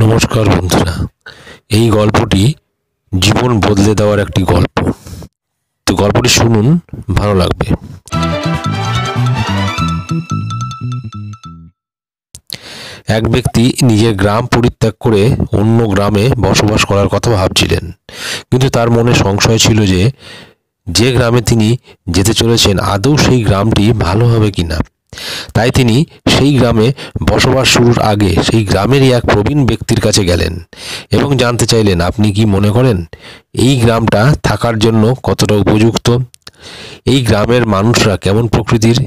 নমস্কার বন্ধুরা, এই গল্পটি জীবন বদলে দেওয়ার একটি গল্প। তো গল্পটি শুনুন, ভালো লাগবে। এক ব্যক্তি নিজের গ্রাম পরিত্যাগ করে অন্য গ্রামে বসবাস করার কথা ভাবছিলেন, কিন্তু তার মনে সংশয় ছিল যে যে গ্রামে তিনি যেতে চলেছেন আদৌ সেই গ্রামটি ভালো হবে কিনা। তাই তিনি সেই গ্রামে বসবাস শুরুর আগে সেই গ্রামেরই এক প্রবীণ ব্যক্তির কাছে গেলেন এবং জানতে চাইলেন, আপনি কি মনে করেন এই গ্রামটা থাকার জন্য কতটা উপযুক্ত? এই গ্রামের মানুষরা কেমন প্রকৃতির?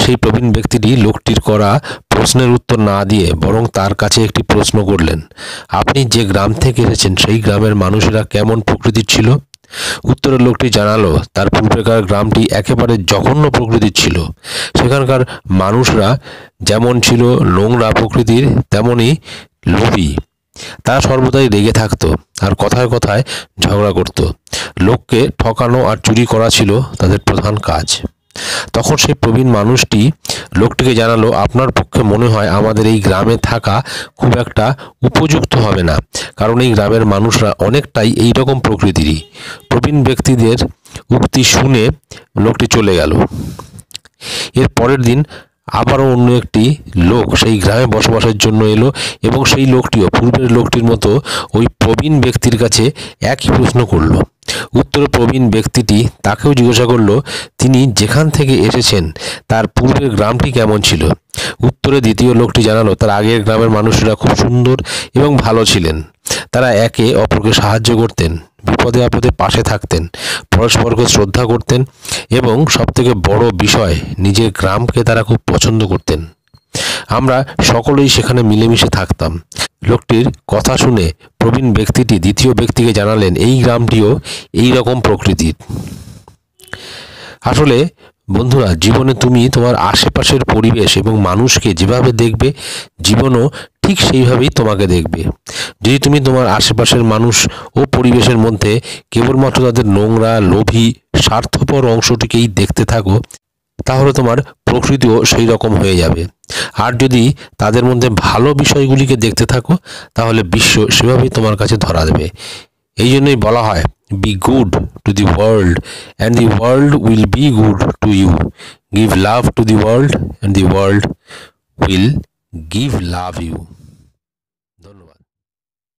সেই প্রবীণ ব্যক্তিটি লোকটির করা প্রশ্নের উত্তর না দিয়ে বরং তার কাছে একটি প্রশ্ন করলেন, আপনি যে গ্রাম থেকে এসেছেন সেই গ্রামের মানুষেরা কেমন প্রকৃতির ছিল? উত্তরের লোকটি জানালো, তার পূর্বেকার গ্রামটি একেবারে জঘন্য প্রকৃতির ছিল। সেখানকার মানুষরা যেমন ছিল নোংরা প্রকৃতির, তেমনই লোভী। তারা সর্বদাই রেগে থাকতো আর কথায় কথায় ঝগড়া করত। লোককে ঠকানো আর চুরি করা ছিল তাদের প্রধান কাজ। তখন সেই প্রবীণ মানুষটি লোকটিকে জানালো, আপনার পক্ষে মনে হয় আমাদের এই গ্রামে থাকা খুব একটা উপযুক্ত হবে না, কারণ এই গ্রামের মানুষরা অনেকটাই এই রকম প্রকৃতিরই। প্রবীণ ব্যক্তিদের উক্তি শুনে লোকটি চলে গেল। এর পরের দিন আবারও অন্য একটি লোক সেই গ্রামে বসবাসের জন্য এলো এবং সেই লোকটিও পূর্বের লোকটির মতো ওই প্রবীণ ব্যক্তির কাছে একই প্রশ্ন করলো। উত্তরে প্রবীণ ব্যক্তিটি তাকেও জিজ্ঞাসা করলো, তিনি যেখান থেকে এসেছেন তার পূর্বের গ্রামটি কেমন ছিল? উত্তরে দ্বিতীয় লোকটি জানালো, তার আগের গ্রামের মানুষেরা খুব সুন্দর এবং ভালো ছিলেন। তারা একে অপরকে সাহায্য করতেন, বিপদে আপদে পাশে থাকতেন, পরস্পরকে শ্রদ্ধা করতেন এবং সবথেকে বড় বিষয়, নিজের গ্রামকে তারা খুব পছন্দ করতেন। আমরা সকলেই সেখানে মিলেমিশে থাকতাম। লোকটির কথা শুনে প্রবীণ ব্যক্তিটি দ্বিতীয় ব্যক্তিকে জানালেন, এই গ্রামটিও এই রকম প্রকৃতির। আসলে বন্ধুরা, জীবনে তুমি তোমার আশেপাশের পরিবেশ এবং মানুষকে যেভাবে দেখবে, জীবনও ঠিক সেইভাবেই তোমাকে দেখবে। যদি তুমি তোমার আশেপাশের মানুষ ও পরিবেশের মধ্যে কেবলমাত্র তাদের নোংরা, লোভী, স্বার্থপর অংশটিকেই দেখতে থাকো, তাহলে তোমার প্রকৃতিও সেই রকম হয়ে যাবে। আর যদি তাদের মধ্যে ভালো বিষয়গুলিকে দেখতে থাকো, তাহলে বিশ্ব সেভাবেই তোমার কাছে ধরা দেবে। এই জন্যই বলা হয়, be good to the world and the world will be good to you. Give love to the world and the world will give love you.